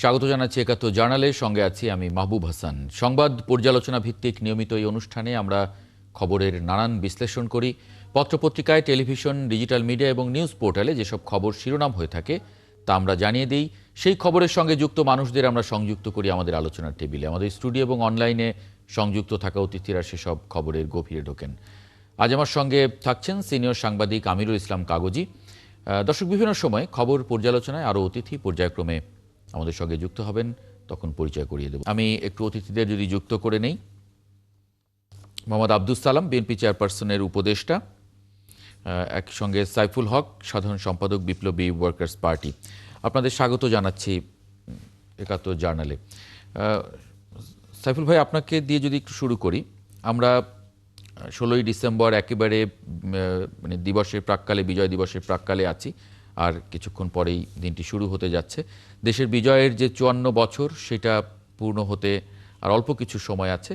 স্বাগত জানাচ্ছি একাত্তর জার্নালের সঙ্গে আছি আমি মাহবুব হাসান। সংবাদ পর্যালোচনা ভিত্তিক নিয়মিত এই অনুষ্ঠানে আমরা খবরের নানান বিশ্লেষণ করি। পত্রপত্রিকায়, টেলিভিশন, ডিজিটাল মিডিয়া এবং নিউজ পোর্টালে যেসব খবর শিরোনাম হয়ে থাকে তা আমরা জানিয়ে দিই। সেই খবরের সঙ্গে যুক্ত মানুষদের আমরা সংযুক্ত করি আমাদের আলোচনার টেবিলে। আমাদের স্টুডিও এবং অনলাইনে সংযুক্ত থাকা অতিথিরা সেসব খবরের গভীরে ঢোকেন। আজ আমার সঙ্গে থাকছেন সিনিয়র সাংবাদিক আমিরুল ইসলাম কাগজি। দর্শক, বিভিন্ন সময় খবর পর্যালোচনায় আরও অতিথি পর্যায়ক্রমে আমাদের সঙ্গে যুক্ত হবেন, তখন পরিচয় করিয়ে দেব। আমি একটু অতিথিদের যদি যুক্ত করে নেই। মোহাম্মদ আব্দুস সালাম, বিএনপি চেয়ারপারসনের উপদেষ্টা, একই সঙ্গে সাইফুল হক, সাধারণ সম্পাদক, বিপ্লবী ওয়ার্কার্স পার্টি। আপনাদের স্বাগত জানাচ্ছি একাত্তর জার্নালে। সাইফুল ভাই, আপনাকে দিয়ে যদি একটু শুরু করি। আমরা 16ই ডিসেম্বর একেবারে মানে দিবসের প্রাক্কালে, বিজয় দিবসের প্রাক্কালে আছি। আর কিছুক্ষণ পরেই দিনটি শুরু হতে যাচ্ছে। দেশের বিজয়ের যে 54 বছর, সেটা পূর্ণ হতে আর অল্প কিছু সময় আছে।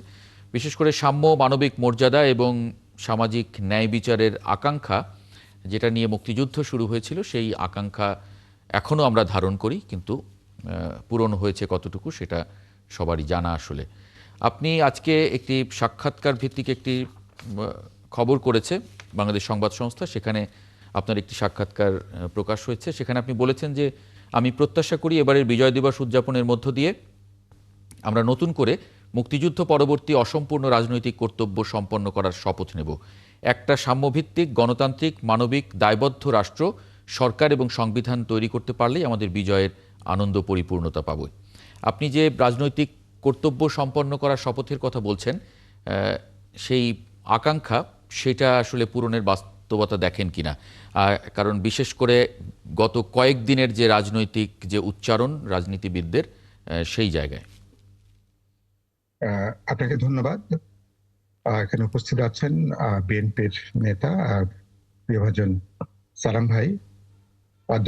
বিশেষ করে সাম্য, মানবিক মর্যাদা এবং সামাজিক ন্যায় বিচারের আকাঙ্ক্ষা, যেটা নিয়ে মুক্তিযুদ্ধ শুরু হয়েছিল, সেই আকাঙ্ক্ষা এখনও আমরা ধারণ করি, কিন্তু পূরণ হয়েছে কতটুকু সেটা সবারই জানা। আসলে আপনি আজকে একটি সাক্ষাৎকার ভিত্তিক একটি খবর করেছে বাংলাদেশ সংবাদ সংস্থা, সেখানে আপনার একটি সাক্ষাৎকার প্রকাশ হয়েছে। সেখানে আপনি বলেছেন যে, আমি প্রত্যাশা করি এবারের বিজয় দিবস উদযাপনের মধ্য দিয়ে আমরা নতুন করে মুক্তিযুদ্ধ পরবর্তী অসম্পূর্ণ রাজনৈতিক কর্তব্য সম্পন্ন করার শপথ নেব। একটা সাম্যভিত্তিক, গণতান্ত্রিক, মানবিক, দায়বদ্ধ রাষ্ট্র, সরকার এবং সংবিধান তৈরি করতে পারলেই আমাদের বিজয়ের আনন্দ পরিপূর্ণতা পাব। আপনি যে রাজনৈতিক কর্তব্য সম্পন্ন করার শপথের কথা বলছেন, সেই আকাঙ্ক্ষা, সেটা আসলে পূরণের বাস্তবতা দেখেন কিনা? কারণ বিশেষ করে গত কয়েকদিনের যে রাজনৈতিক যে উচ্চারণ রাজনীতিবিদদের, সেই জায়গায়। আপনাকে ধন্যবাদ। এখানে উপস্থিত আছেন বিএনপির নেতা প্রিয়ভাজন সালাম ভাই,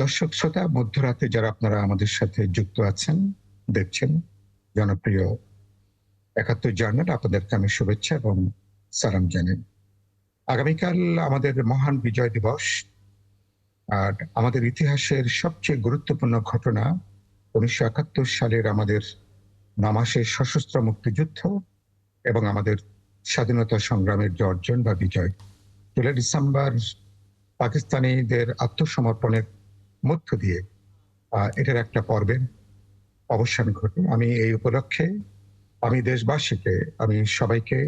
দর্শক শ্রোতা, মধ্যরাতে যারা আপনারা আমাদের সাথে যুক্ত আছেন, দেখছেন জনপ্রিয় একাত্তর জার্নাল, আপনাদেরকে আমি শুভেচ্ছা এবং সালাম জানাই। আগামীকাল আমাদের মহান বিজয় দিবস। আর আমাদের ইতিহাসের সবচেয়ে গুরুত্বপূর্ণ ঘটনা 1971 সালের আমাদের 9 মাসের সশস্ত্র মুক্তিযুদ্ধ এবং আমাদের স্বাধীনতা সংগ্রামের যে অর্জন বা বিজয়। 16 ডিসেম্বর পাকিস্তানিদের আত্মসমর্পণের মধ্য দিয়ে এটার একটা পর্বের অবসান ঘটে। আমি এই উপলক্ষে আমি দেশবাসীকে, আমি সবাইকে,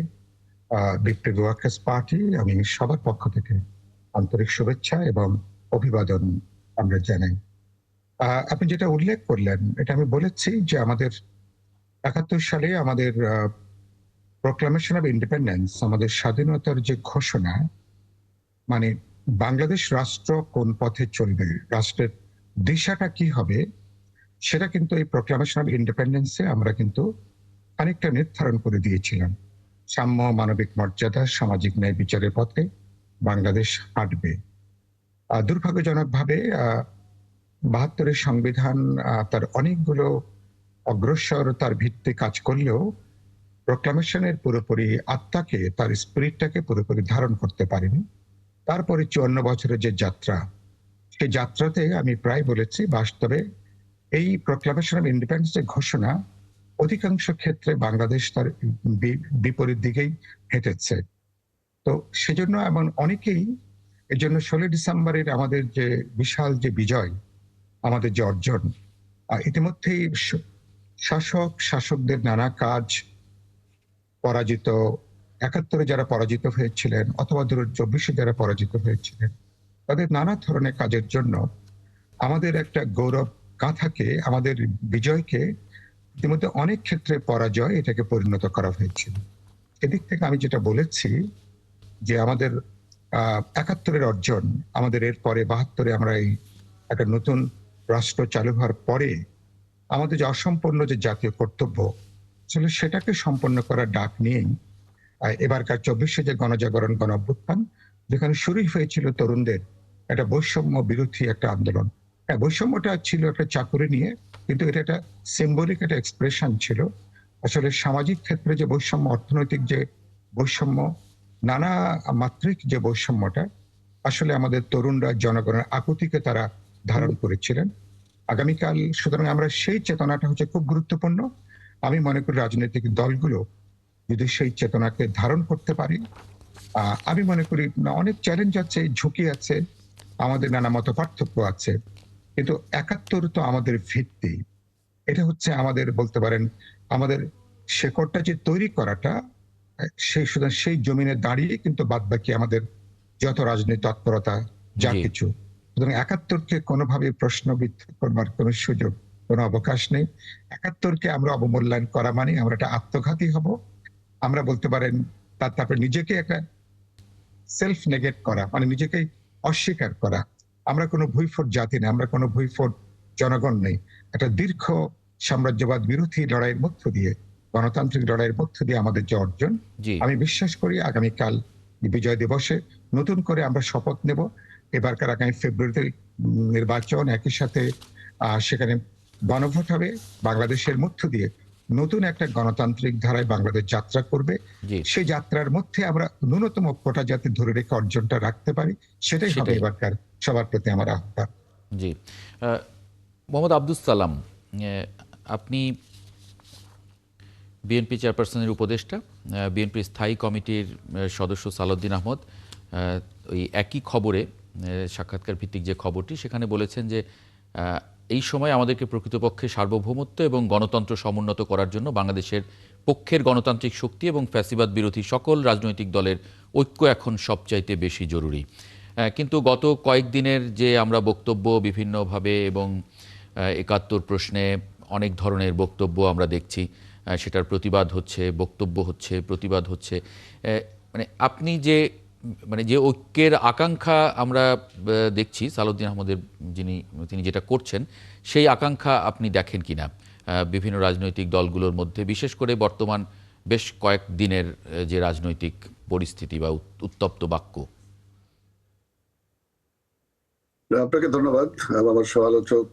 বিপ্লবী ওয়ার্কার্স পার্টি, আমি সবার পক্ষ থেকে আন্তরিক শুভেচ্ছা এবং অভিবাদন আমরা জানাই। আপনি যেটা উল্লেখ করলেন, এটা আমি বলেছি যে আমাদের 71 সালে আমাদের প্রোক্লামেশন অফ ইন্ডিপেন্ডেন্স, আমাদের স্বাধীনতার যে ঘোষণা, মানে বাংলাদেশ রাষ্ট্র কোন পথে চলবে, রাষ্ট্রের দিশাটা কি হবে, সেটা কিন্তু এই প্রোক্লামেশন অফ ইন্ডিপেন্ডেন্সে আমরা কিন্তু খানিকটা নির্ধারণ করে দিয়েছিলাম। সাম্য, মানবিক মর্যাদা, সামাজিক ন্যায় বিচারের পথে বাংলাদেশ হাঁটবে। দুর্ভাগ্যজনকভাবে 72-এর সংবিধান তার অনেকগুলো অগ্রসরতার ভিত্তি কাজ করলেও প্রোক্লামেশনের পুরোপুরি আত্মাকে, তার স্পিরিটটাকে পুরোপুরি ধারণ করতে পারেনি। তারপরে 54 বছরের যে যাত্রা, সেই যাত্রাতে আমি প্রায় বলেছি, বাস্তবে এই প্রোক্লামেশন অফ ইন্ডিপেন্ডেন্সের ঘোষণা অধিকাংশ ক্ষেত্রে বাংলাদেশ তার বিপরীত দিকেই হেঁটেছে। তো সেজন্য এমন অনেকেই এই জন্য 16 ডিসেম্বরের আমাদের যে বিশাল যে বিজয়, আমাদের যে অর্জন, ইতিমধ্যেই শাসকদের নানা কাজ, পরাজিত 71-এ যারা পরাজিত হয়েছিলেন, অথবা ধরুন 24-এ যারা পরাজিত হয়েছিলেন, তাদের নানা ধরনের কাজের জন্য আমাদের একটা গৌরব গাথাকে, আমাদের বিজয়কে ইতিমধ্যে অনেক ক্ষেত্রে পরাজয় এটাকে পরিণত করা হয়েছিল। এদিক থেকে আমি যেটা বলেছি যে আমাদের 71-এর অর্জন, আমাদের এরপরে 72-এ আমরা এই একটা নতুন রাষ্ট্র চালু হওয়ার পরে আমাদের যে অসম্পূর্ণ যে জাতীয় কর্তব্য, আসলে সেটাকে সম্পন্ন করার ডাক নিয়েই এবারকার 24-এ যে গণজাগরণ, গণ অভ্যুত্থান, যেখানে শুরুই হয়েছিল তরুণদের একটা বৈষম্য বিরোধী একটা আন্দোলন। হ্যাঁ, বৈষম্যটা ছিল একটা চাকুরি নিয়ে, কিন্তু এটা একটা সিম্বলিক একটা এক্সপ্রেশন ছিল। আসলে সামাজিক ক্ষেত্রে যে বৈষম্য, অর্থনৈতিক যে বৈষম্য, নানা মাত্রিক যে বৈষম্যটা, আসলে আমাদের তরুণরা জনগণের আকুতিকে তারা ধারণ করেছিলেন। আগামীকাল সুতরাং আমরা সেই চেতনাটা হচ্ছে খুব গুরুত্বপূর্ণ। আমি মনে করি রাজনৈতিক দলগুলো যদি সেই চেতনাকে ধারণ করতে পারে, আমি মনে করি অনেক চ্যালেঞ্জ আছে, ঝুঁকি আছে, আমাদের নানা মত পার্থক্য আছে, কিন্তু ৭১ তো আমাদের ভিত্তি। এটা হচ্ছে আমাদের বলতে পারেন আমাদের শেকড়টা যে তৈরি করাটা, সেই জমিনে দাঁড়িয়ে কিন্তু বাদবাকি আমাদের যত রাজনৈতিক তৎপরতা যা জি, কিছু। সুতরাং ৭১কে কোনোভাবে প্রশ্নবিদ্ধ করবার কোনো সুযোগ, কোনো অবকাশ নেই। ৭১কে আমরা অবমূল্যায়ন করা মানে আমরা একটা আত্মঘাতী হব। আমরা বলতে পারেন তারপরে নিজেকে একটা সেলফ নেগেট করা, মানে নিজেকে অস্বীকার করা। আমরা কোনো ভুইফোট জাতি না, আমরা কোনো ভুইফোট জনগণ নেই। একটা দীর্ঘ সাম্রাজ্যবাদ বিরোধী লড়াইয়ের মধ্য দিয়ে, গণতান্ত্রিক লড়াইয়ের মধ্য দিয়ে আমাদের যে অর্জন, জি, আমি বিশ্বাস করি আগামীকাল বিজয় দিবসে নতুন করে আমরা শপথ নেব। এবারকার আগামী ফেব্রুয়ারিতে নির্বাচন, একই সাথে সেখানে গণভোট হবে। বাংলাদেশের মধ্য দিয়ে নতুন একটা গণতান্ত্রিক ধারায় বাংলাদেশ যাত্রা করবে। জি, সেই যাত্রার মধ্যে আমরা ন্যূনতম কোটা যাতে ধরে রেখে অর্জনটা রাখতে পারি, সেটাই হবে সেটাই। এবারকার সবার প্রতি আমার আহ্বান। জি। মোহাম্মদ আব্দুস সালাম, আপনি বিএনপি চেয়ারপারসনের উপদেষ্টা, বিএনপির স্থায়ী কমিটির সদস্য সালাউদ্দিন আহমদ ওই একই খবরে সাক্ষাৎকার ভিত্তিক যে খবরটি সেখানে বলেছেন যে এই সময় আমাদেরকে প্রকৃতপক্ষে সার্বভৌমত্ব এবং গণতন্ত্র সমুন্নত করার জন্য বাংলাদেশের পক্ষের গণতান্ত্রিক শক্তি এবং ফ্যাসিবাদ বিরোধী সকল রাজনৈতিক দলের ঐক্য এখন সবচাইতে বেশি জরুরি। কিন্তু গত কয়েকদিনের যে আমরা বক্তব্য বিভিন্নভাবে এবং ৭১ প্রশ্নে অনেক ধরনের বক্তব্য আমরা দেখছি, সেটার প্রতিবাদ হচ্ছে, বক্তব্য হচ্ছে, প্রতিবাদ হচ্ছে। মানে আপনি যে মানে যে ঐক্যের আকাঙ্ক্ষা আমরা দেখছি সালাউদ্দিন আহমদের তিনি যেটা করছেন, সেই আকাঙ্ক্ষা আপনি দেখেন কিনা বিভিন্ন রাজনৈতিক দলগুলোর মধ্যে, বিশেষ করে বর্তমান বেশ কয়েকদিনের যে রাজনৈতিক পরিস্থিতি বা উত্তপ্ত বাক্য? আপনাকে ধন্যবাদ। আমার সমালোচক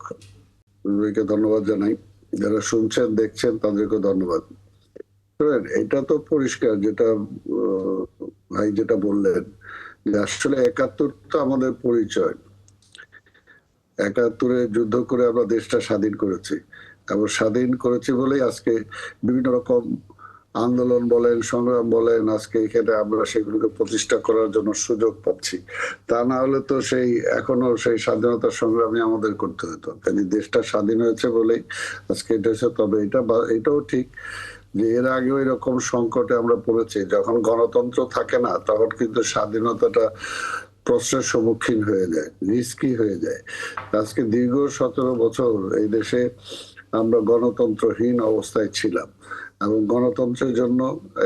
কে ধন্যবাদ জানাই। যারা শুনছেন দেখছেন তাদেরকে ধন্যবাদ। এটা তো পরিষ্কার যেটা ভাই যেটা বললেন যে আসলে ৭১ তো আমাদের পরিচয়। ৭১-এ যুদ্ধ করে আমরা দেশটা স্বাধীন করেছি এবং স্বাধীন করেছি বলেই আজকে বিভিন্ন রকম আন্দোলন বলেন, সংগ্রাম বলেন, আজকে এখানে আমরা সেগুলোকে প্রতিষ্ঠা করার জন্য সুযোগ পাচ্ছি। তা না হলে তো এখনো সেই স্বাধীনতার সংগ্রামই আমাদের করতে হতো। কাজে দেশটা স্বাধীন হয়েছে বলেই আজকে এটা হয়েছে। তবে এটাও ঠিক যে এর আগেও এরকম সংকটে আমরা পড়েছি। যখন গণতন্ত্র থাকে না তখন কিন্তু স্বাধীনতাটা প্রশ্নের সম্মুখীন হয়ে যায়, রিস্কি হয়ে যায়। আজকে দীর্ঘ ১৭ বছর এই দেশে আমরা গণতন্ত্রহীন অবস্থায় ছিলাম এবং গণতন্ত্রের জন্য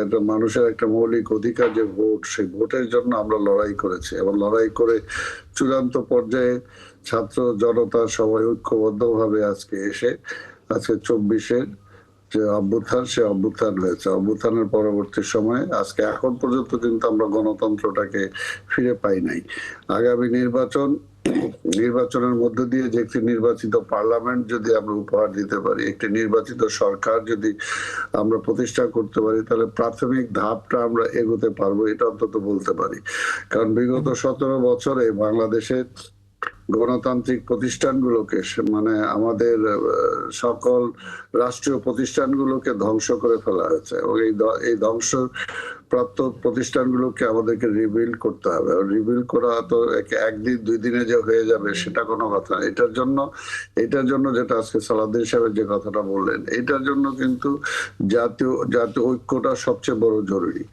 একটা মানুষের একটা মৌলিক অধিকার যে ভোট, সেই ভোটের জন্য আমরা লড়াই করেছি এবং লড়াই করে চূড়ান্ত পর্যায়ে ছাত্র জনতা সবাই ঐক্যবদ্ধভাবে আজকে এসে আজকে ২৪-এর যে অভ্যুত্থান, সে অভ্যুত্থান হয়েছে। অভ্যুত্থানের পরবর্তী সময়ে আজকে এখন পর্যন্ত কিন্তু আমরা গণতন্ত্রটাকে ফিরে পাই নাই। আগামী নির্বাচনের মধ্য দিয়ে যে একটি নির্বাচিত পার্লামেন্ট যদি আমরা উপহার দিতে পারি, একটি নির্বাচিত সরকার যদি আমরা প্রতিষ্ঠা করতে পারি, তাহলে প্রাথমিক ধাপটা আমরা এগোতে পারবো, এটা অন্তত বলতে পারি। কারণ বিগত ১৭ বছরে বাংলাদেশের গণতান্ত্রিক প্রতিষ্ঠানগুলোকে মানে আমাদের সকল রাষ্ট্রীয় প্রতিষ্ঠানগুলোকে ধ্বংস করে ফেলা হয়েছে এবং এই ধ্বংসপ্রাপ্ত প্রতিষ্ঠানগুলোকে আমাদেরকে রিবিল্ড করতে হবে। রিবিল্ড করা তো একদিন দুই দিনে যে হয়ে যাবে সেটা কোনো কথা না। এটার জন্য যেটা আজকে সালাউদ্দিন সাহেবের যে কথাটা বললেন, এটার জন্য কিন্তু জাতীয় ঐক্যটা সবচেয়ে বড় জরুরি।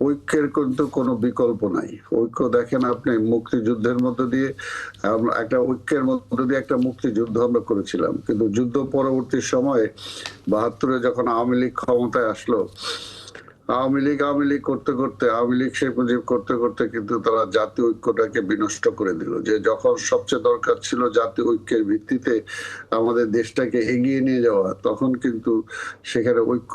ঐক্যের কিন্তু কোনো বিকল্প নাই। ঐক্য দেখেন আপনি মুক্তিযুদ্ধের মধ্য দিয়ে একটা ঐক্যের মধ্য দিয়ে একটা মুক্তিযুদ্ধ আমরা করেছিলাম, কিন্তু যুদ্ধ পরবর্তী সময়ে ৭২-এ যখন আওয়ামী লীগ ক্ষমতায় আসলো, আওয়ামী লীগ করতে করতে শেখ মুজিব করতে করতে কিন্তু তারা জাতীয় ঐক্যটাকে বিনষ্ট করে দিল। যে যখন সবচেয়ে দরকার ছিল জাতীয় ঐক্যের ভিত্তিতে আমাদের দেশটাকে এগিয়ে নিয়ে যাওয়া, তখন কিন্তু সেখানে ঐক্য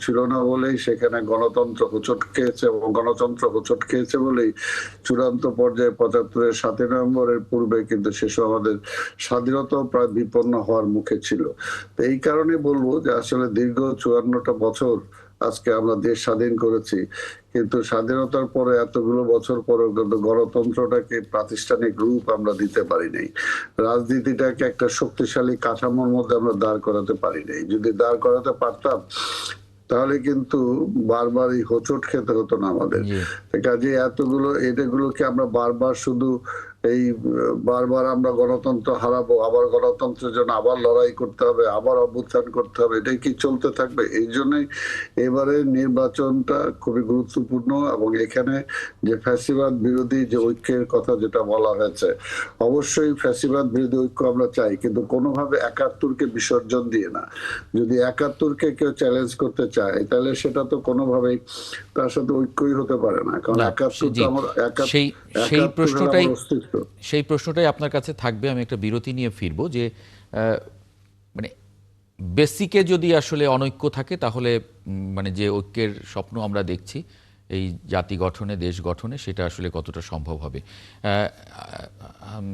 ছিল না বলেই সেখানে গণতন্ত্র হোঁচট খেয়েছে এবং গণতন্ত্র হোঁচট খেয়েছে বলেই চূড়ান্ত পর্যায়ে ৭৫-এর ৭ই নভেম্বরের পূর্বে কিন্তু শেষ আমাদের স্বাধীনতাও প্রায় বিপন্ন হওয়ার মুখে ছিল। তো এই কারণে বলবো যে আসলে দীর্ঘ ৫৪টা বছর আজকে আমরা দেশ স্বাধীন করেছি, কিন্তু স্বাধীনতার পরে এতগুলো বছর পরেও কিন্তু গণতন্ত্রটাকে প্রাতিষ্ঠানিক রূপ আমরা দিতে পারি নাই। রাজনীতিটাকে একটা শক্তিশালী কাঠামোর মধ্যে আমরা দাঁড় করাতে পারি নাই। যদি দাঁড় করাতে পারতাম তাহলে কিন্তু বারবার এই হোঁচট খেতে হতো না আমাদের। জি। কাজে এটাগুলোকে আমরা বারবার শুধু এই বারবার আমরা গণতন্ত্র হারাবো, আবার গণতন্ত্রের জন্য আবার লড়াই করতে হবে, আবার অভ্যুত্থান করতে হবে, এটাই কি চলতে থাকবে? এই জন্যই এবারে নির্বাচনটা খুবই গুরুত্বপূর্ণ। এবং এখানে যে ফ্যাসিবাদ বিরোধী যে ঐক্যের কথা যেটা বলা হয়েছে, অবশ্যই ফ্যাসিবাদ বিরোধী ঐক্য আমরা চাই, কিন্তু কোনোভাবে ৭১কে বিসর্জন দিয়ে না। যদি ৭১কে কেউ চ্যালেঞ্জ করতে চায় তাহলে সেটা তো কোনোভাবেই তার সাথে ঐক্যই হতে পারে না, কারণ না, ৭১ জি, তো আমার সেই ৭১ প্রশ্নটাই অস্তিত্ব। সেই প্রশ্নটাই আপনার কাছে থাকবে। আমি একটা বিরতি নিয়ে ফিরবো যে মানে বেসিকে যদি আসলে অনৈক্য থাকে তাহলে মানে যে ঐক্যের স্বপ্ন আমরা দেখছি এই জাতি গঠনে, দেশ গঠনে, সেটা আসলে কতটা সম্ভব হবে।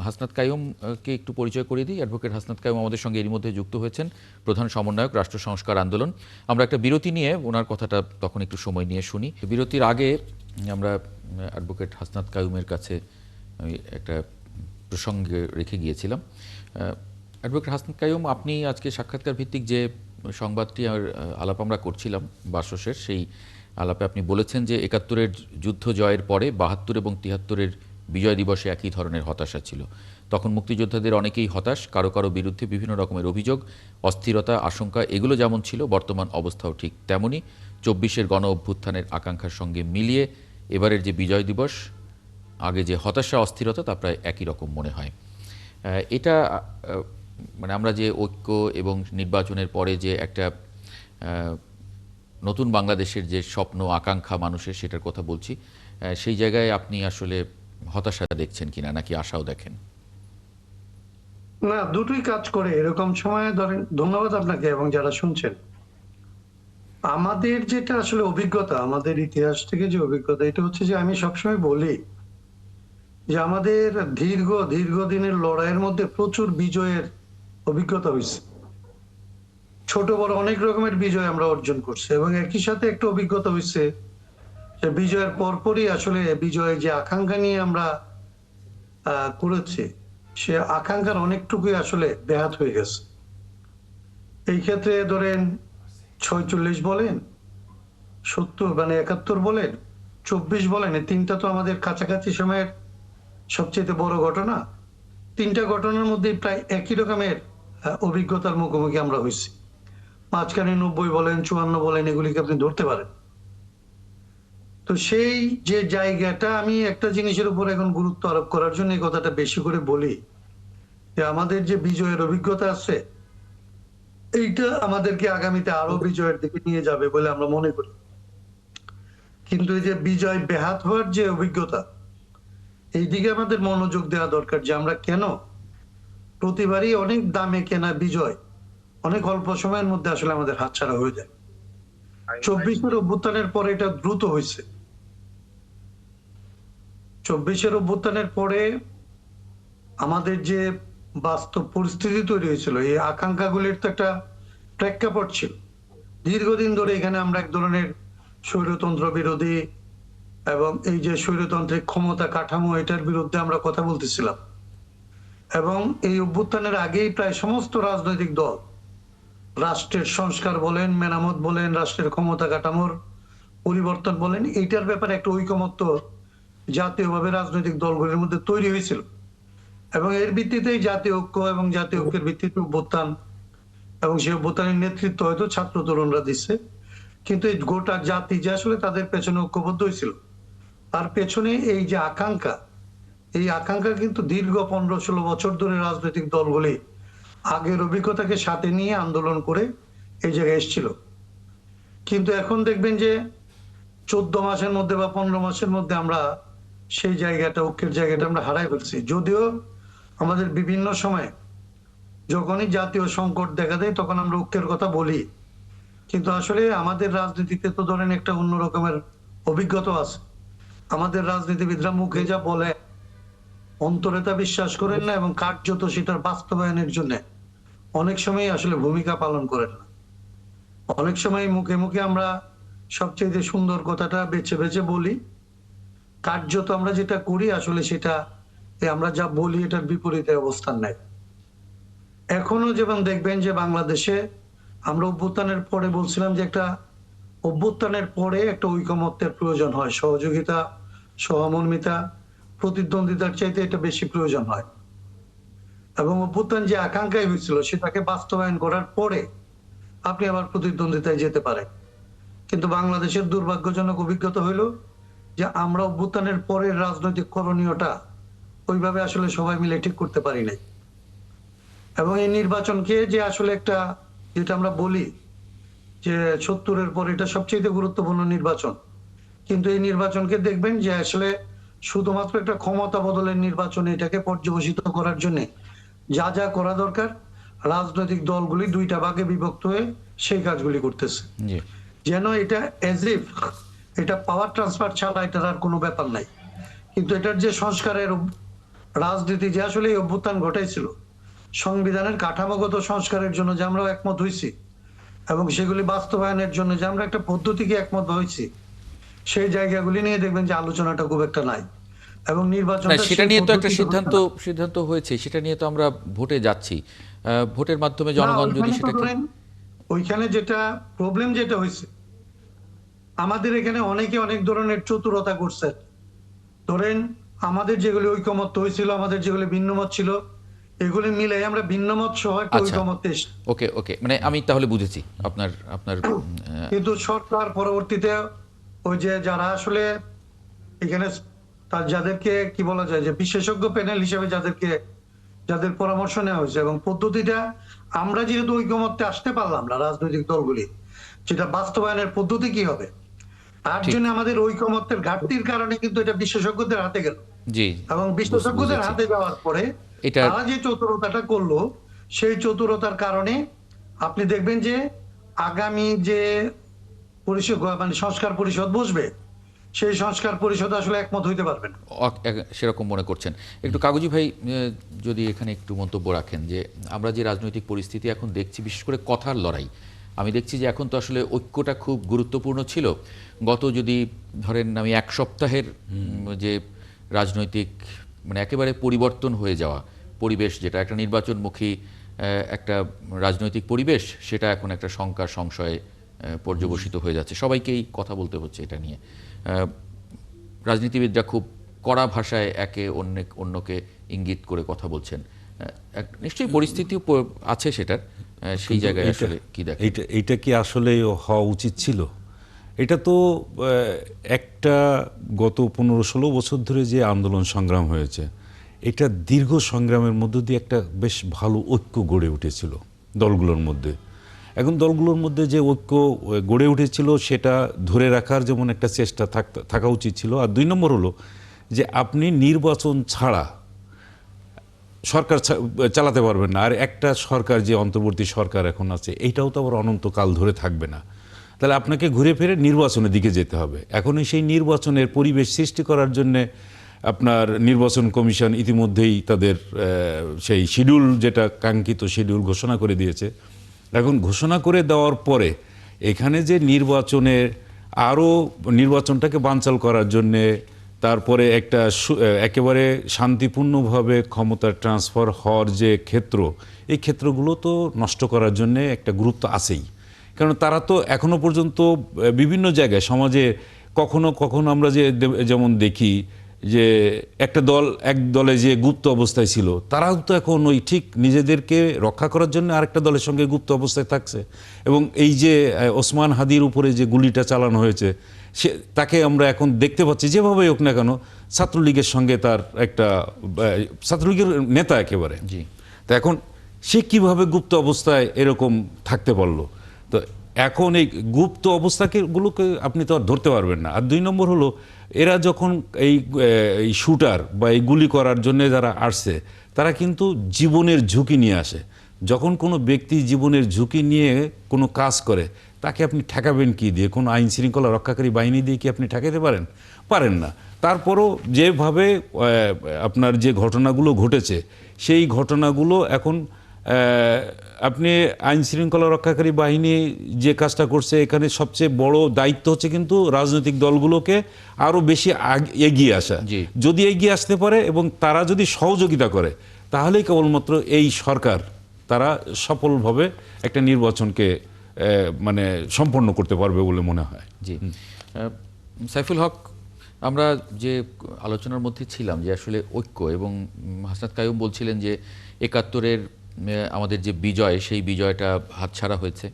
হাসনাত কাইয়ুমকে একটু পরিচয় করিয়ে দিই। অ্যাডভোকেট হাসনাত কাইয়ুম আমাদের সঙ্গে এরই মধ্যে যুক্ত হয়েছেন, প্রধান সমন্বয়ক, রাষ্ট্র সংস্কার আন্দোলন। আমরা একটা বিরতি নিয়ে ওনার কথাটা তখন একটু সময় নিয়ে শুনি। বিরতির আগে আমরা অ্যাডভোকেট হাসনাত কাইয়ুমের কাছে আমি একটা প্রসঙ্গে রেখে গিয়েছিলাম। অ্যাডভোকেট হাসনাত কাইয়ুম, আপনি আজকে সাক্ষাৎকার ভিত্তিক যে সংবাদটি আলাপ আমরা করছিলাম বাসসের, সেই আলাপে আপনি বলেছেন যে ৭১-এর যুদ্ধ জয়ের পরে ৭২ এবং ৭৩-এর বিজয় দিবসে একই ধরনের হতাশা ছিল। তখন মুক্তিযোদ্ধাদের অনেকেই হতাশ, কারো কারো বিরুদ্ধে বিভিন্ন রকমের অভিযোগ, অস্থিরতা, আশঙ্কা, এগুলো যেমন ছিল বর্তমান অবস্থাও ঠিক তেমনই। ২৪-এর গণ অভ্যুত্থানের আকাঙ্ক্ষার সঙ্গে মিলিয়ে এবারের যে বিজয় দিবস, আগে যে হতাশা, অস্থিরতা, তা প্রায় একই রকম মনে হয়। এটা মানে আমরা যে ঐক্য এবং নির্বাচনের পরে যে একটা নতুন বাংলাদেশের যে স্বপ্ন, আকাঙ্ক্ষা মানুষের, সেটার কথা বলছি। সেই জায়গায় আপনি আসলে হতাশা দেখছেন কিনা, নাকি আশাও দেখেন? না, দুটোই কাজ করে এরকম সময়ে। ধরেন, ধন্যবাদ আপনাকে এবং যারা শুনছেন। আমাদের যেটা আসলে অভিজ্ঞতা, আমাদের ইতিহাস থেকে যে অভিজ্ঞতা, এটা হচ্ছে যে আমি সবসময় বলি যে আমাদের দীর্ঘদিনের লড়াইয়ের মধ্যে প্রচুর বিজয়ের অভিজ্ঞতা হয়েছে। ছোট বড় অনেক রকমের বিজয় আমরা অর্জন করছি, এবং একই সাথে একটা অভিজ্ঞতা হয়েছে যে বিজয়ের পরপরই আসলে বিজয়ের যে আকাঙ্ক্ষা নিয়ে আমরা করেছি, সে আকাঙ্ক্ষার অনেকটুকুই আসলে ব্যাহত হয়ে গেছে। এই ক্ষেত্রে ধরেন ৪৬ বলেন, ৭০ মানে ৭১ বলেন, ২৪ বলেন, এই তিনটা তো আমাদের কাছাকাছি সময়ের সবচেয়ে বড় ঘটনা। তিনটা ঘটনার মধ্যে প্রায় একই রকমের অভিজ্ঞতার মুখোমুখি আমরা হয়েছি। মাঝখানে ৯০ বলেন, ৫৪ বলেন, এগুলিকে আপনি ধরতে পারেন। তো সেই যে জায়গাটা, আমি একটা জিনিসের উপর এখন গুরুত্ব আরোপ করার জন্য এই কথাটা বেশি করে বলি যে আমাদের যে বিজয়ের অভিজ্ঞতা আছে, এইটা আমাদেরকে আগামীতে আরো বিজয়ের দিকে নিয়ে যাবে বলে আমরা মনে করি। কিন্তু এই যে বিজয় ব্যাহত হওয়ার যে অভিজ্ঞতা, এই দিকে আমাদের মনোযোগ দেওয়া দরকার যে আমরা কেন প্রতিবারই অনেক দামে কেনা বিজয় অনেক অল্প সময়ের মধ্যে আসলে আমাদের হাতছাড়া হয়ে যায়। ২৪-এর অভ্যুত্থানের পরে এটা দ্রুত হয়েছে। ২৪-এর অভ্যুত্থানের পরে আমাদের যে বাস্তব পরিস্থিতি তৈরি হয়েছিল, এই আকাঙ্ক্ষাগুলির তো একটা প্রেক্ষাপট ছিল। দীর্ঘদিন ধরে এখানে আমরা এক ধরনের স্বৈরতন্ত্র বিরোধী এবং এই যে স্বৈরতান্ত্রিক ক্ষমতা কাঠামো, এটার বিরুদ্ধে আমরা কথা বলতেছিলাম। এবং এই অভ্যুত্থানের আগেই প্রায় সমস্ত রাজনৈতিক দল রাষ্ট্রের সংস্কার বলেন, মেরামত বলেন, রাষ্ট্রের ক্ষমতা কাঠামোর পরিবর্তন বলেন, এইটার ব্যাপারে একটা ঐকমত্য জাতীয়ভাবে রাজনৈতিক দলগুলির মধ্যে তৈরি হয়েছিল। এবং এর ভিত্তিতেই জাতীয় ঐক্য এবং জাতীয় ঐক্যের ভিত্তিতে অভ্যুত্থান, এবং সেই অভ্যুত্থানের নেতৃত্ব হয়তো ছাত্র তরুণরা দিচ্ছে। কিন্তু এই গোটা জাতি যে আসলে তাদের পেছনে ঐক্যবদ্ধ হয়েছিল, তার পেছনে এই যে আকাঙ্ক্ষা, এই আকাঙ্ক্ষা কিন্তু দীর্ঘ ১৫-১৬ বছর ধরে রাজনৈতিক দলগুলি আগের অভিজ্ঞতাকে সাথে নিয়ে আন্দোলন করে এই জায়গায় এসেছিল। কিন্তু এখন দেখবেন যে ১৪ মাসের মধ্যে বা ১৫ মাসের মধ্যে আমরা সেই জায়গাটা, ঐক্যের জায়গাটা আমরা হারাই ফেলছি। যদিও আমাদের বিভিন্ন সময় যখনই জাতীয় সংকট দেখা দেয় তখন আমরা ঐক্যের কথা বলি, কিন্তু আসলে আমাদের রাজনীতিতে তো ধরেন একটা অন্য রকমের অভিজ্ঞতা আছে। আমাদের রাজনীতিবিদরা মুখে যা বলে অন্তরে তা বিশ্বাস করেন না, এবং কার্যত সেটার বাস্তবায়নের জন্য অনেক সময় আসলে ভূমিকা পালন করেন না। অনেক সময় মুখে মুখে আমরা সবচেয়ে সুন্দর কথাটা বেছে বেছে বলি। কার্যত আমরা যেটা করি আসলে সেটা আমরা যা বলি এটার বিপরীতে অবস্থান নেয়। এখনো যেমন দেখবেন যে বাংলাদেশে আমরা অভ্যুত্থানের পরে বলছিলাম যে একটা অভ্যুত্থানের পরে একটা ঐকমত্যের প্রয়োজন হয়, সহযোগিতা, সহমর্মিতা, প্রতিদ্বন্দ্বিতার চাইতে এটা বেশি প্রয়োজন হয়। এবং অভ্যুত্থান যে আকাঙ্ক্ষায় হয়েছিল সেটাকে বাস্তবায়ন করার পরে আপনি আবার প্রতিদ্বন্দ্বিতায় যেতে পারেন। কিন্তু বাংলাদেশের দুর্ভাগ্যজনক অভিজ্ঞতা হইল যে আমরা অভ্যুত্থানের পরের রাজনৈতিক করণীয়টা ওইভাবে আসলে সবাই মিলে ঠিক করতে পারি নাই। এবং এই নির্বাচনকে যে আসলে একটা, যেটা আমরা বলি যে ৭০-এর পর এটা সবচেয়ে গুরুত্বপূর্ণ নির্বাচন, কিন্তু এই নির্বাচনকে দেখবেন যে আসলে শুধুমাত্র একটা ক্ষমতা বদলের নির্বাচন, এটাকে পর্যবসিত করার জন্য যা যা করা দরকার রাজনৈতিক দলগুলি দুইটা ভাগে বিভক্ত হয়ে সেই কাজগুলি করতেছে। জি। যেন এটা এজ ইফ এটা পাওয়ার ট্রান্সফার ছাড়া এটার আর কোনো ব্যাপার নাই। কিন্তু এটার যে সংস্কারের রাজনীতি যে আসলে এই অভ্যুত্থান ঘটাইছিল, সংবিধানের কাঠামোগত সংস্কারের জন্য যে আমরা একমত হয়েছি এবং সেগুলি বাস্তবায়নের জন্য যে আমরা একটা পদ্ধতিকে একমত হয়েছি, সেই জায়গাগুলি নিয়ে দেখবেন যে আলোচনাটা খুব একটা নাই। এবং না, নির্বাচনটা সেটা সেই নিয়ে তো একটা পদ্ধতিতে সিদ্ধান্ত হয়েছে, সেটা নিয়ে তো আমরা ভোটে যাচ্ছি। ভোটের মাধ্যমে হচ্ছে না। জনগণ যদি ওইখানে তো সেটাকে ধরেন, ওইখানে যেটা প্রবলেম যেটা হয়েছে, আমাদের এখানে অনেকে অনেক ধরনের চতুরতা করছে। ধরেন আমাদের যেগুলি ঐকমত্য হয়েছিল, আমাদের যেগুলি ভিন্নমত ছিল, এগুলি মিলে আমরা ভিন্নমত সহ একটা আচ্ছা, ঐকমত্যে এসেছি। ওকে, মানে আমি তাহলে বুঝেছি আপনার কিন্তু সরকার পরবর্তীতে ওই যে যারা আসলে এখানে তার যাদেরকে কি বলা যায় যে বিশেষজ্ঞ প্যানেল হিসেবে যাদের পরামর্শ নেওয়া হয়েছে এবং পদ্ধতিটা আমরা যেহেতু ঐকমত্যে আসতে পারলাম না রাজনৈতিক দলগুলি, যেটা বাস্তবায়নের পদ্ধতি কি হবে তার ঠিক। জন্য আমাদের ঐকমত্যের ঘাটতির কারণে কিন্তু এটা বিশেষজ্ঞদের হাতে গেল। জি, এবং বিশেষজ্ঞদের বুঝেছি। হাতে যাওয়ার পরে এটা তারা যে চতুরতাটা করলো, সেই চতুরতার কারণে আপনি দেখবেন যে আগামী যে পরিষদ মানে সংস্কার পরিষদ বসবে, সেই সংস্কার পরিষদ আসলে একমত হইতে পারবে না। সেরকম মনে করছেন। একটু কাগজি ভাই যদি এখানে একটু মন্তব্য রাখেন যে আমরা যে রাজনৈতিক পরিস্থিতি এখন দেখছি, বিশেষ করে কথার লড়াই, আমি দেখছি যে এখন তো আসলে ঐক্যটা খুব গুরুত্বপূর্ণ ছিল। গত যদি ধরেন আমি এক সপ্তাহের যে রাজনৈতিক মানে একেবারে পরিবর্তন হয়ে যাওয়া পরিবেশ, যেটা একটা নির্বাচনমুখী একটা রাজনৈতিক পরিবেশ, সেটা এখন একটা শঙ্কা সংশয়ে পর্যবসিত হয়ে যাচ্ছে। সবাইকেই কথা বলতে হচ্ছে এটা নিয়ে। রাজনীতিবিদরা খুব কড়া ভাষায় একে অন্যকে ইঙ্গিত করে কথা বলছেন। নিশ্চয়ই পরিস্থিতিও আছে সেটার, সেই জায়গায় আসলে কি দেখেন? এইটা কি আসলে হওয়া উচিত ছিল? এটা তো একটা গত 15-16 বছর ধরে যে আন্দোলন সংগ্রাম হয়েছে, এটা দীর্ঘ সংগ্রামের মধ্য দিয়ে একটা বেশ ভালো ঐক্য গড়ে উঠেছিল দলগুলোর মধ্যে। এখন দলগুলোর মধ্যে যে ঐক্য গড়ে উঠেছিল সেটা ধরে রাখার যেমন একটা চেষ্টা থাকা উচিত ছিল। আর 2 নম্বর হলো যে আপনি নির্বাচন ছাড়া সরকার চালাতে পারবেন না। আর একটা সরকার, যে অন্তর্বর্তী সরকার এখন আছে, এইটাও তো আবার অনন্তকাল ধরে থাকবে না। তাহলে আপনাকে ঘুরে ফিরে নির্বাচনের দিকে যেতে হবে। এখনই সেই নির্বাচনের পরিবেশ সৃষ্টি করার জন্যে আপনার নির্বাচন কমিশন ইতিমধ্যেই তাদের সেই শিডিউল, যেটা কাঙ্ক্ষিত শিডিউল ঘোষণা করে দিয়েছে। এখন ঘোষণা করে দেওয়ার পরে এখানে যে নির্বাচনটাকে বানচাল করার জন্যে, তারপরে একটা একেবারে শান্তিপূর্ণভাবে ক্ষমতার ট্রান্সফার হওয়ার যে ক্ষেত্র, এই ক্ষেত্রগুলো তো নষ্ট করার জন্যে একটা গুরুত্ব আছেই। কারণ তারা তো এখনো পর্যন্ত বিভিন্ন জায়গায় সমাজে কখনো কখনো আমরা যেমন দেখি যে এক দলে যে গুপ্ত অবস্থায় ছিল, তারাও তো এখন ওই ঠিক নিজেদেরকে রক্ষা করার জন্য আরেকটা দলের সঙ্গে গুপ্ত অবস্থায় থাকছে। এবং এই যে ওসমান হাদির উপরে যে গুলিটা চালানো হয়েছে, তাকে আমরা এখন দেখতে পাচ্ছি যেভাবে হোক না কেন ছাত্রলীগের সঙ্গে তার একটা ছাত্রলীগের নেতা একেবারে। তা এখন সে কিভাবে গুপ্ত অবস্থায় এরকম থাকতে পারলো? তো এখন এই গুপ্ত গুলোকে আপনি তো আর ধরতে পারবেন না। আর 2 নম্বর হলো, এরা যখন এই শুটার বা এই গুলি করার জন্য যারা আসছে, তারা কিন্তু জীবনের ঝুঁকি নিয়ে আসে। যখন কোনো ব্যক্তি জীবনের ঝুঁকি নিয়ে কোনো কাজ করে, তাকে আপনি ঠেকাবেন কি দিয়ে? কোনো আইন শৃঙ্খলা রক্ষাকারী বাহিনী দিয়ে কি আপনি ঠেকাতে পারেন না। তারপরও যেভাবে আপনার যে ঘটনাগুলো ঘটেছে, সেই ঘটনাগুলো এখন আপনি আইন শৃঙ্খলা রক্ষাকারী বাহিনী যে কাজটা করছে, এখানে সবচেয়ে বড় দায়িত্ব হচ্ছে কিন্তু রাজনৈতিক দলগুলোকে আরো বেশি এগিয়ে আসা। জি। যদি এগিয়ে আসতে পারে এবং তারা যদি সহযোগিতা করে, তাহলেই কেবলমাত্র এই সরকার তারা সফলভাবে একটা নির্বাচনকে মানে সম্পন্ন করতে পারবে বলে মনে হয়। জি। সাইফুল হক, আমরা যে আলোচনার মধ্যে ছিলাম যে আসলে ঐক্য, এবং হাসনাত কাইয়ুম বলছিলেন যে ৭১-এর আমাদের যে বিজয়, সেই বিজয়টা হাতছাড়া হয়েছে।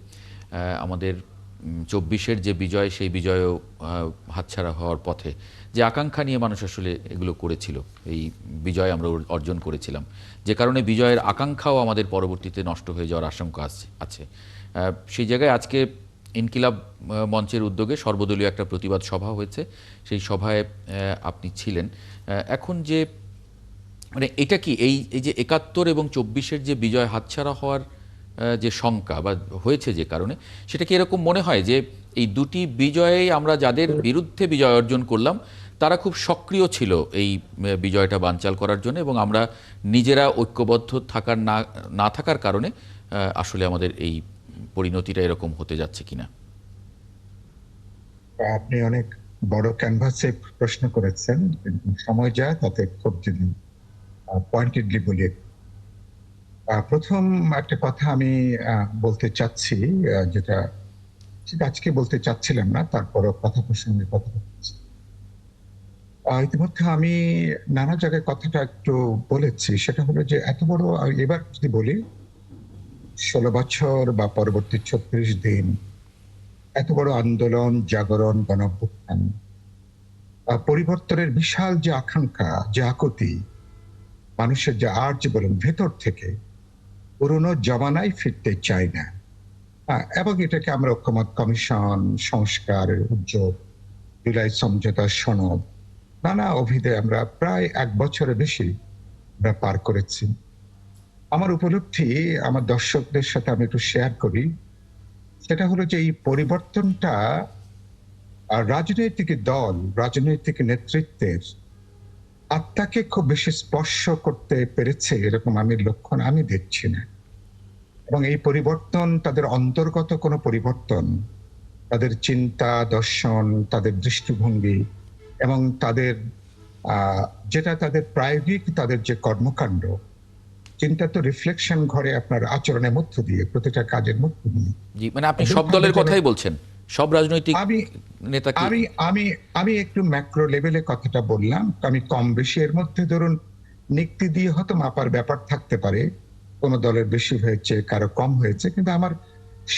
আমাদের ২৪-এর যে বিজয়, সেই বিজয়ও হাতছাড়া হওয়ার পথে। যে আকাঙ্ক্ষা নিয়ে মানুষ আসলে এগুলো করেছিল, এই বিজয় আমরা অর্জন করেছিলাম, যে কারণে বিজয়ের আকাঙ্ক্ষাও আমাদের পরবর্তীতে নষ্ট হয়ে যাওয়ার আশঙ্কা আছে। সেই জায়গায় আজকে ইনকিলাব মঞ্চের উদ্যোগে সর্বদলীয় একটা প্রতিবাদ সভা হয়েছে। সেই সভায় আপনি ছিলেন। এখন যে মানে এটা কি এই যে ৭১ এবং ২৪-এর যে বিজয় হাতছাড়া হওয়ার যে শঙ্কা বা হয়েছে যে কারণে, সেটা কি এরকম মনে হয় যে এই দুটি বিজয়েই আমরা যাদের বিরুদ্ধে বিজয় অর্জন করলাম তারা খুব সক্রিয় ছিল এই বিজয়টা বানচাল করার জন্য, এবং আমরা নিজেরা ঐক্যবদ্ধ না থাকার কারণে আসলে আমাদের এই পরিণতিটা এরকম হতে যাচ্ছে কিনা? আপনি অনেক বড় ক্যানভাসে প্রশ্ন করেছেন, সময় যায় তাতে খুব যদি পয়েন্টেডলি বলি। প্রথম একটা কথা আমি বলতে চাচ্ছি, যেটা ঠিক আজকে বলতে চাচ্ছিলাম না, তারপরও কথা প্রসঙ্গে কথা বলছি। ইতিমধ্যে আমি নানা জায়গায় কথাটা একটু বলেছি, সেটা হলো যে এত বড়, এবার যদি বলি ১৬ বছর বা পরবর্তী ৩৬ দিন, এত বড় আন্দোলন, জাগরণ, গণঅভ্যুত্থান, পরিবর্তনের বিশাল যে আকাঙ্ক্ষা, যে আকুতি, মানুষের যে আর্জ বলেন ভেতর থেকে, পুরনো জমানায় ফিরতে চাই না। এবং এটাকে আমরা ঐক্যমত কমিশন, সংস্কারের উদ্যোগ, জুলাই সমঝোতা সনদ, নানা অভিধে আমরা প্রায় ১ বছরের বেশি আমরা পার করেছি। আমার উপলব্ধি আমার দর্শকদের সাথে আমি একটু শেয়ার করি, সেটা হলো যে এই পরিবর্তনটা রাজনৈতিক দল, রাজনৈতিক নেতৃত্বের আত্মাকে খুব বেশি স্পর্শ করতে পেরেছে এরকম আমি লক্ষণ আমি দেখছি না। এবং এই পরিবর্তন তাদের অন্তর্গত কোনো পরিবর্তন, তাদের চিন্তা, দর্শন, তাদের দৃষ্টিভঙ্গি এবং তাদের যেটা তাদের প্রায়োগিক তাদের যে কর্মকাণ্ড, চিন্তা তো রিফ্লেকশন ঘরে আপনার আচরণের মধ্য দিয়ে, প্রতিটা কাজের মধ্য দিয়ে। জি, মানে আপনি সব দলের কথাই বলছেন, সব রাজনৈতিক নেতাকে? আমি একটু ম্যাক্রো লেভেলে কথাটা বললাম, আমি কম বেশি এর মধ্যে ধরুন নিক্তি দিয়ে হয়তো মাপার ব্যাপার থাকতে পারে, কোন দলের বেশি হয়েছে, কারো কম হয়েছে, কিন্তু আমার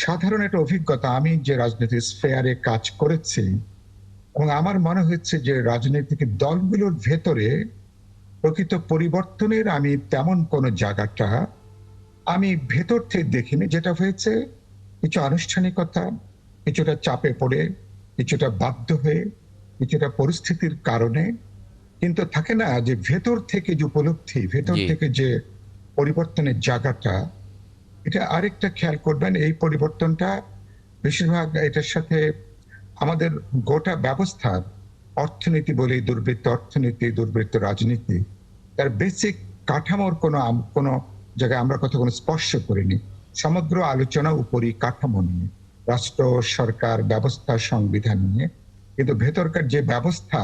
সাধারণ একটা অভিজ্ঞতা, আমি যে রাজনৈতিক স্ফেয়ারে কাজ করেছি, এবং আমার মনে হচ্ছে যে রাজনৈতিক দলগুলোর ভেতরে প্রকৃত পরিবর্তনের আমি তেমন কোন জায়গাটা আমি ভেতর থেকে দেখিনি। যেটা হয়েছে কিছু আনুষ্ঠানিকতা, কিছুটা চাপে পড়ে, কিছুটা বাধ্য হয়ে, কিছুটা পরিস্থিতির কারণে, কিন্তু থাকে না যে ভেতর থেকে যে উপলব্ধি, ভেতর থেকে যে পরিবর্তনের জায়গাটা, এটা আরেকটা খেয়াল করবেন, এই পরিবর্তনটা বেশিরভাগ এটার সাথে আমাদের গোটা ব্যবস্থার, অর্থনীতি বলি, দুর্বৃত্ত অর্থনীতি, দুর্বৃত্ত রাজনীতি, তার বেসিক কাঠামোর কোনো জায়গায় আমরা কথা কোনো স্পর্শ করিনি। সমগ্র আলোচনা উপরই কাঠামো নিয়ে, রাষ্ট্র, সরকার, ব্যবস্থা, সংবিধান নিয়ে, কিন্তু ভেতরকার যে ব্যবস্থা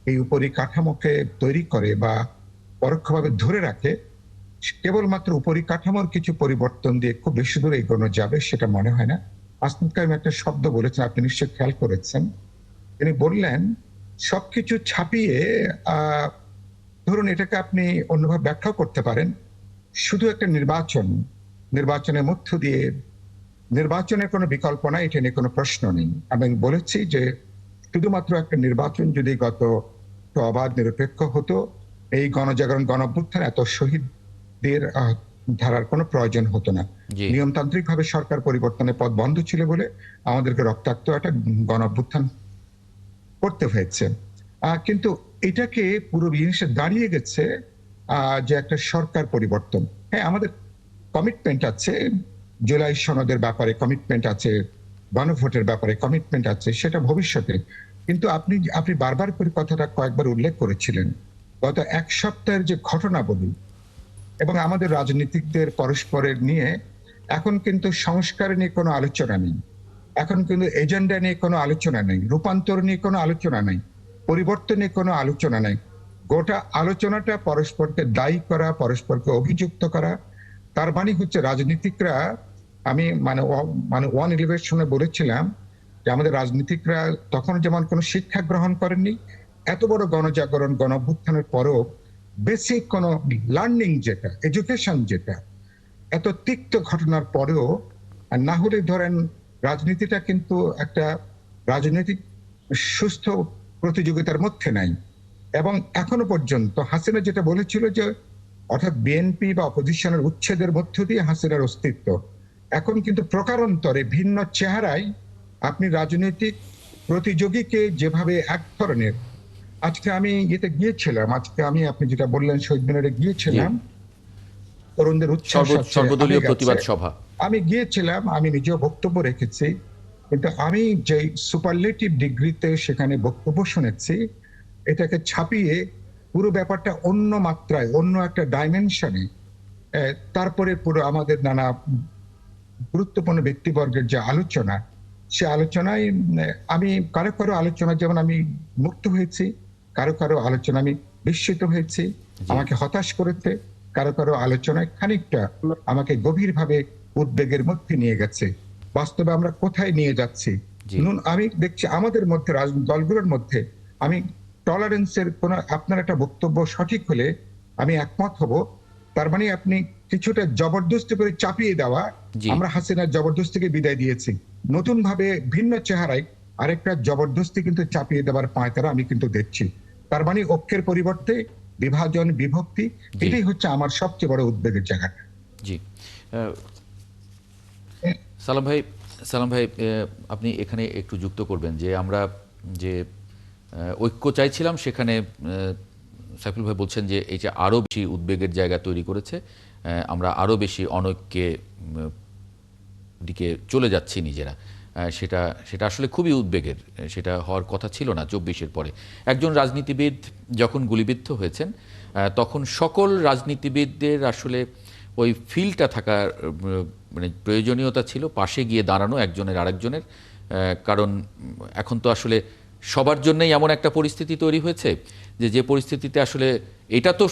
এই উপরই কাঠামোকে তৈরি করে বা পরোক্ষভাবে ধরে রাখে, কেবলমাত্র উপরিকাঠামোর কিছু পরিবর্তন দিয়ে খুব বেশি দূর এগোনো যাবে সেটা মনে হয় না। হাসনাত কাইয়ুম একটা শব্দ বলেছেন, আপনি নিশ্চয়ই খেয়াল করেছেন, তিনি বললেন সবকিছু ছাপিয়ে, ধরুন এটাকে আপনি অন্যভাবে ব্যাখ্যা করতে পারেন, শুধু একটা নির্বাচনের মধ্য দিয়ে, নির্বাচনের কোনো বিকল্প নাই, এটা নিয়ে কোনো প্রশ্ন নেই। আমি বলেছি যে শুধুমাত্র একটা নির্বাচন যদি গত অবাধ নিরপেক্ষ হতো, এই গণজাগরণ, গণঅভ্যুত্থান, এত শহীদদের ধারার কোনো প্রয়োজন হতো না। নিয়মতান্ত্রিক ভাবে সরকার পরিবর্তনের পথ বন্ধ ছিল বলে আমাদেরকে রক্তাক্ত একটা গণঅভ্যুত্থান করতে হয়েছে। কিন্তু এটাকে পুরো জিনিসে দাঁড়িয়ে গেছে যে একটা সরকার পরিবর্তন। হ্যাঁ, আমাদের কমিটমেন্ট আছে, জুলাই সনদের ব্যাপারে কমিটমেন্ট আছে, গণভোটের ব্যাপারে কমিটমেন্ট আছে, সেটা ভবিষ্যতে। কিন্তু আপনি বারবার করে কথাটা কয়েকবার উল্লেখ করেছিলেন, গত ১ সপ্তাহের যে ঘটনাবলী, এবং আমাদের রাজনীতিকদের পরস্পরের নিয়ে এখন কিন্তু সংস্কার নিয়ে কোনো আলোচনা নেই, এখন কিন্তু এজেন্ডা নিয়ে কোনো আলোচনা নেই, রূপান্তর নিয়ে কোনো আলোচনা নেই, পরিবর্তন নিয়ে কোনো আলোচনা নেই। গোটা আলোচনাটা পরস্পরকে দায়ী করা, পরস্পরকে অভিযুক্ত করা। তার মানে হচ্ছে রাজনীতিকরা, আমি মানে 111 সময় বলেছিলাম যে আমাদের রাজনীতিকরা তখন যেমন কোনো শিক্ষা গ্রহণ করেননি, এত বড় গণজাগরণ গণ অভ্যুত্থানের পরেও বেসিক কোনো লার্নিং যেটা, এডুকেশন যেটা, এত তিক্ত ঘটনার পরেও, আর না হলে ধরেন রাজনীতিটা কিন্তু একটা রাজনৈতিক সুস্থ প্রতিযোগিতার মধ্যে নাই। এবং এখনো পর্যন্ত হাসিনা যেটা বলেছিল যে অর্থাৎ বিএনপি বা অপোজিশনের উচ্ছেদের মধ্য দিয়ে হাসিনার অস্তিত্ব, এখন কিন্তু প্রকারান্তরে ভিন্ন চেহারায় আপনি রাজনৈতিক প্রতিযোগীকে যেভাবে এক ধরনের, আজকে আমি ইয়েতে গিয়েছিলাম, আজকে আমি আপনি যেটা বললেন শহীদ মিনারে গিয়েছিলাম, তরুণদের উচ্ছ্বাস আছে, সর্বদলীয় আবেগ আছে। প্রতিবাদ সভা। আমি গিয়েছিলাম, আমি নিজেও বক্তব্য রেখেছি, কিন্তু আমি যে সুপারলেটিভ ডিগ্রিতে সেখানে বক্তব্য শুনেছি, এটাকে ছাপিয়ে পুরো ব্যাপারটা অন্য মাত্রায়, অন্য একটা ডাইমেনশনে, তারপরে পুরো আমাদের নানা গুরুত্বপূর্ণ ব্যক্তিবর্গের যে আলোচনা, সে আলোচনায় আমি কারো কারো আলোচনা যেমন আমি মুক্ত হয়েছি, কারো কারো আলোচনা আমি বিস্মিত হয়েছি, আমাকে হতাশ করেছে, কারো কারো আলোচনায় খানিকটা আমাকে গভীরভাবে উদ্বেগের মধ্যে নিয়ে গেছে। বাস্তবে আমরা কোথায় নিয়ে যাচ্ছি? আমি দেখছি আমাদের মধ্যে, রাজনৈতিক দলগুলোর মধ্যে, আমি টলারেন্সের কোন, আপনার একটা বক্তব্য সঠিক হলে আমি একমত হব, তার মানে আপনি কিছুটা জবরদস্তি করে চাপিয়ে দেওয়া। আমরা হাসিনার জবরদস্তিকে বিদায় দিয়েছি, নতুন ভাবে ভিন্ন চেহারায় আরেকটা জবরদস্তি কিন্তু চাপিয়ে দেওয়ার পায়তারা আমি কিন্তু দেখছি। তার মানে ঐক্যের পরিবর্তে বিভাজন, বিভক্তি, এটাই হচ্ছে আমার সবচেয়ে বড় উদ্বেগের জায়গা। জি, সালাম ভাই, আপনি এখানে একটু যুক্ত করবেন যে আমরা যে ঐক্য চাইছিলাম সেখানে সাইফুল ভাই বলছেন যে এই যে আরো বেশি উদ্বেগের জায়গা তৈরি করেছে, আমরা আরো বেশি অনৈক্যে দিকে চলে যাচ্ছি নিজেরা। সেটা আসলে খুবই উদ্বেগের, সেটা হওয়ার কথা ছিল না 24-এর পরে। একজন রাজনীতিবিদ যখন গুলিবিদ্ধ হয়েছেন তখন সকল রাজনীতিবিদদের আসলে ওই ফিলটা থাকার মানে প্রয়োজনীয়তা ছিল, পাশে গিয়ে দাঁড়ানো একজনের আরেকজনের। কারণ এখন তো আসলে সবার জন্যই এমন একটা পরিস্থিতি তৈরি হয়েছে যে পরিস্থিতিতে আসলে এটা তো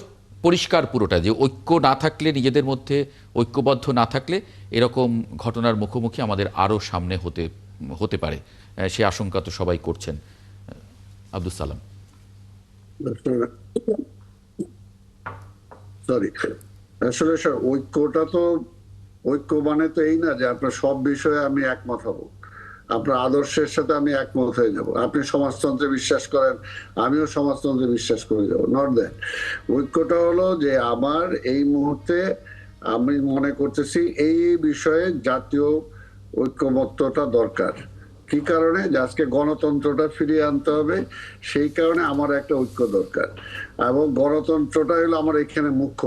পরিষ্কার পুরোটা যে ঐক্য না থাকলে, নিজেদের মধ্যে ঐক্যবদ্ধ না থাকলে এরকম ঘটনার মুখোমুখি আমাদের আরও সামনে হতে পারে, সে আশঙ্কা তো সবাই করছেন। আব্দুল সালাম। সরি, আসলে ঐক্যটা তো, ঐক্য মানে তো এই না যে আপনার সব বিষয়ে আমি একমত হব, আপনার আদর্শের সাথে আমি একমত হয়ে যাব। আপনি সমাজতন্ত্রে বিশ্বাস করেন, আমিও সমাজতন্ত্রে বিশ্বাস করে যাব, নট দ্যাট। ঐক্যটা হলো যে আমার এই মুহূর্তে আমি মনে করতেছি এই বিষয়ে জাতীয় ঐক্যমত্যটা দরকার। কি কারণে? যে আজকে গণতন্ত্রটা ফিরিয়ে আনতে হবে, সেই কারণে আমার একটা ঐক্য দরকার। এবং গণতন্ত্রটা হলো আমার এখানে মুখ্য,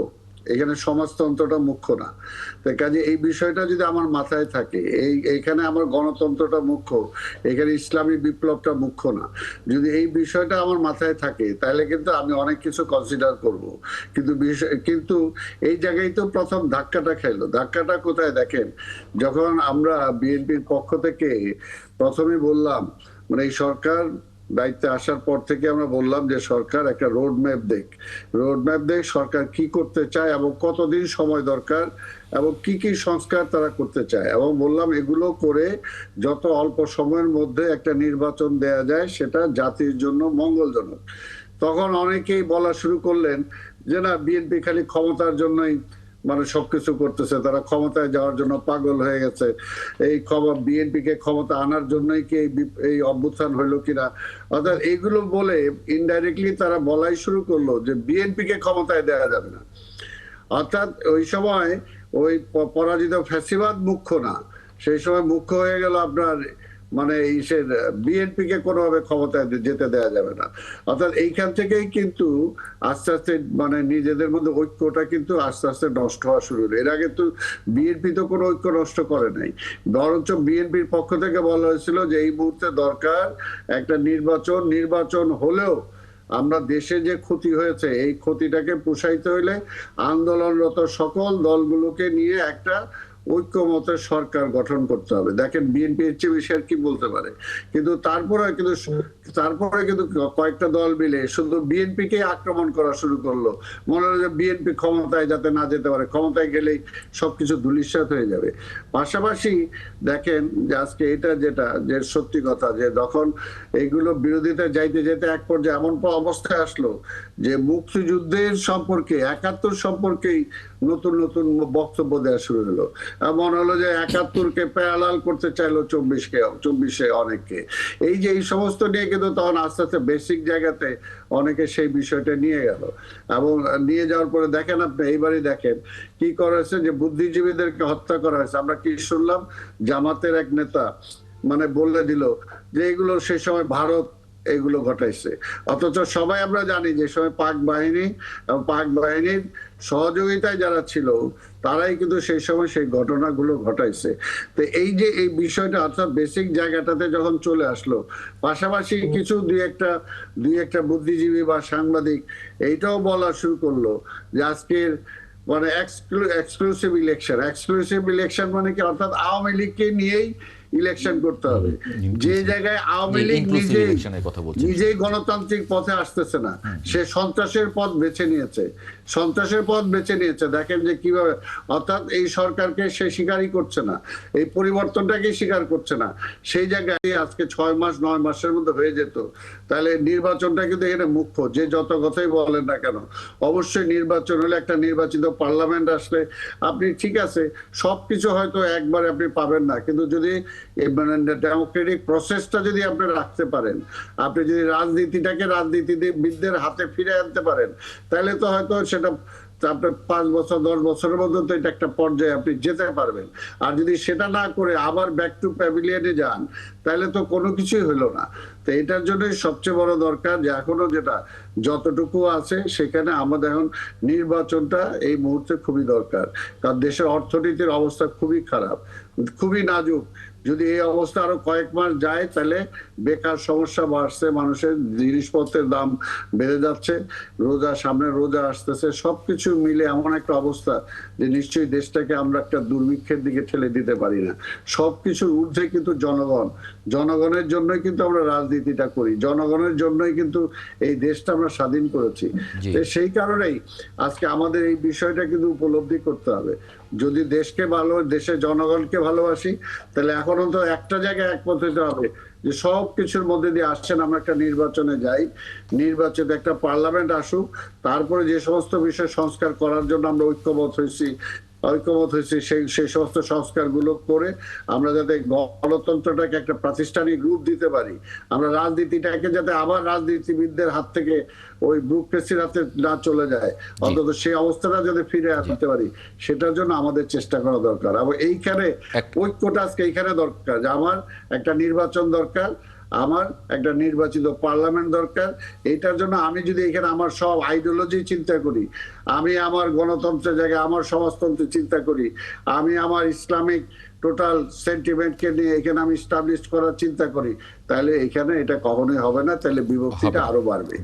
এখানে সমাজতন্ত্রটা মুখ্য না। তাই কাজে এই বিষয়টা যদি আমার মাথায় থাকে, এইখানে আমার গণতন্ত্রটা মুখ্য, এখানে ইসলামী বিপ্লবটা মুখ্য না, যদি এই বিষয়টা আমার মাথায় থাকে তাহলে কিন্তু আমি অনেক কিছু কনসিডার করব। কিন্তু এই জায়গায় তো প্রথম ধাক্কাটা খেলো। ধাক্কাটা কোথায় দেখেন, যখন আমরা বিএনপির পক্ষ থেকে প্রথমে বললাম, মানে এই সরকার দায়িত্বে আসার পর থেকে আমরা বললাম যে সরকার একটা রোডম্যাপ দেখ সরকার কি করতে চায় এবং কতদিন সময় দরকার এবং কি কি সংস্কার তারা করতে চায়, এবং বললাম এগুলো করে যত অল্প সময়ের মধ্যে একটা নির্বাচন দেয়া যায় সেটা জাতির জন্য মঙ্গলজনক। তখন অনেকেই বলা শুরু করলেন যে না, বিএনপি খালি ক্ষমতার জন্যই মানে সবকিছু করতেছে, তারা ক্ষমতায় যাওয়ার জন্য পাগল হয়ে গেছে, এই বিএনপি কে ক্ষমতা আনার জন্যই কি এই অভ্যুত্থান হইলো কিনা। অর্থাৎ এইগুলো বলে ইনডাইরেক্টলি তারা বলাই শুরু করলো যে বিএনপি কে ক্ষমতায় দেওয়া যাবে না। অর্থাৎ ওই সময় ওই পরাজিত ফ্যাসিবাদ মুখ্য না, সেই সময় মুখ্য হয়ে গেল আপনার মানে বিএনপি কে কোনোভাবে ক্ষমতায় যেতে দেওয়া যাবে না। অর্থাৎ এইখান থেকেই কিন্তু আস্তে আস্তে মানে নিজেদের মধ্যে ঐক্যটা কিন্তু আস্তে আস্তে নষ্ট হওয়া শুরু হলো। এর আগে তো বিএনপি তো কোনো ঐক্য নষ্ট করে নাই, বরঞ্চ বিএনপির পক্ষ থেকে বলা হয়েছিল যে এই মুহূর্তে দরকার একটা নির্বাচন হলেও আমরা দেশে যে ক্ষতি হয়েছে এই ক্ষতিটাকে পুষাইতে হইলে আন্দোলনরত সকল দলগুলোকে নিয়ে একটা ঐক্যমতের সরকার গঠন করতে হবে। দেখেন বিএনপি এর চেয়ে বেশি আর কি বলতে পারে, কিন্তু তারপরে কিন্তু কয়েকটা দল মিলে শুধু বিএনপি কে আক্রমণ করা শুরু করলো। মনে হলো যে বিএনপি ক্ষমতায় যাতে না যেতে পারে, ক্ষমতায় গেলেই সবকিছু ধূলিসাৎ হয়ে যাবে। পাশাপাশি দেখেন যে আজকে এটা যেটা যে সত্যি কথা, যে যখন এইগুলো বিরোধিতা যাইতে যেতে এক পর্যায়ে এমন অবস্থায় আসলো যে মুক্তিযুদ্ধের সম্পর্কে ৭১ সম্পর্কেই নতুন নতুন বক্তব্য দেওয়া শুরু হলো। মনে হলো যে ৭১-কে প্যারালাল করতে চাইলো ২৪-এ অনেককে। এই যে এই সমস্ত নিয়ে কিন্তু তখন আস্তে আস্তে বেসিক জায়গাতে অনেকে সেই বিষয়টা নিয়ে গেল, এবং নিয়ে যাওয়ার পরে দেখেন আপনি এইবারই দেখেন কি করেছে, যে বুদ্ধিজীবীদেরকে হত্যা করা হয়েছে। আমরা কি শুনলাম, জামাতের এক নেতা মানে বলে দিল যে এগুলো সেই সময় ভারত এগুলো ঘটাইছে, অথচ সবাই আমরা জানি যে সময় পাক বাহিনী এবং পাক বাহিনীর সহযোগিতায় যারা ছিল তারাই কিন্তু সেই সময় সেই ঘটনাগুলো ঘটাইছে। তো এই যে এই বিষয়টা অর্থাৎ বেসিক জায়গাটাতে যখন চলে আসলো, পাশাপাশি কিছু দুই একটা বুদ্ধিজীবী বা সাংবাদিক এইটাও বলা শুরু করলো যে আজকের মানে এক্সক্লুসিভ ইলেকশন মানে কি, অর্থাৎ আওয়ামী লীগকে নিয়েই ইলেকশন করতে হবে। যে জায়গায় আওয়ামী লীগ নিজেই গণতান্ত্রিক পথে আসতেছে না, সে সন্ত্রাসের পথ বেছে নিয়েছে। দেখেন যে কিভাবে, অর্থাৎ এই সরকারকে সে স্বীকারই করছে না, এই পরিবর্তনটাকে স্বীকার করছে না। সেই জায়গায় আজকে 6 মাসের মধ্যে হয়ে যেত, তাহলে নির্বাচনটা কিন্তু এখানে মুখ্য। যে যত কথাই বলেন না কেন, অবশ্যই নির্বাচন হলে একটা নির্বাচিত পার্লামেন্ট আসলে আপনি ঠিক আছে সবকিছু হয়তো একবারে আপনি পাবেন না, কিন্তু যদি মানে ডেমোক্রেটিক প্রসেসটা যদি আপনি রাখতে পারেন, আপনি যদি রাজনীতিটাকে রাজনীতিবিদদের হাতে ফিরে আনতে পারেন, তাহলে তো হয়তো সেটা আপনার 5 বছর 10 বছরের মধ্যে তো এটা একটা পর্যায়ে আপনি যেতে পারবেন। আর যদি সেটা না করে আবার ব্যাক টু প্যাভিলিয়নে যান, তাহলে তো কোনো কিছুই হলো না। তো এটার জন্যই সবচেয়ে বড় দরকার যে এখনো যেটা যতটুকু আছে সেখানে আমাদের এখন নির্বাচনটা এই মুহূর্তে খুবই দরকার, কারণ দেশের অর্থনীতির অবস্থা খুবই খারাপ, খুবই নাজুক। যদি এই অবস্থা আরো কয়েক মাস যায় তাহলে বেকার সমস্যা বাড়ছে, মানুষের জিনিসপত্রের দাম বেড়ে যাচ্ছে, সামনে রোজা আসতেছে, সবকিছু মিলে এমন একটা অবস্থা যে নিশ্চয়ই দেশটাকে আমরা একটা দুর্ভিক্ষের দিকে ঠেলে দিতে পারি না। সবকিছুর ঊর্ধ্বে কিন্তু জনগণের জন্যই কিন্তু আমরা রাজনীতিটা করি, জনগণের জন্যই কিন্তু এই দেশটা আমরা স্বাধীন করেছি। সেই কারণেই আজকে আমাদের এই বিষয়টা কিন্তু উপলব্ধি করতে হবে। যদি দেশের জনগণকে ভালোবাসি, তাহলে এখন তো একটা জায়গায় একমত হতে হবে যে সব কিছুর মধ্যে দিয়ে আসছেন আমরা একটা নির্বাচনে যাই, নির্বাচনে একটা পার্লামেন্ট আসুক, তারপরে যে সমস্ত বিষয় সংস্কার করার জন্য আমরা ঐক্যমত হয়েছি সেই সমস্ত সংস্কারগুলো করে আমরা যাতে গণতন্ত্রটাকে একটা প্রাতিষ্ঠানিক রূপ দিতে পারি, আমরা রাজনীতিটাকে যাতে আবার রাজনীতিবিদদের হাত থেকে ওই ব্যুরোক্রেসির হাতে না চলে যায়, অন্তত সেই অবস্থাটা যাতে ফিরে আসতে পারি, সেটার জন্য আমাদের চেষ্টা করা দরকার। এবং এইখানে ঐক্যটা আজকে এইখানে দরকার যে আমার একটা নির্বাচন দরকার, আমার একটা নির্বাচিত পার্লামেন্ট দরকার। এইটার জন্য আমি যদি এখানে আমার সব আইডিওলজি চিন্তা করি, আমি আমার গণতন্ত্রের জায়গায় আমার সমাজতন্ত্রের চিন্তা করি, আমি আমার ইসলামিক টোটাল সেন্টিমেন্টকে নিয়ে এখানে আমি স্টাবলিশ করার চিন্তা করি, তাহলে এখানে এটা কখনোই হবে না, তাহলে বিভক্তিটা আরো বাড়বে।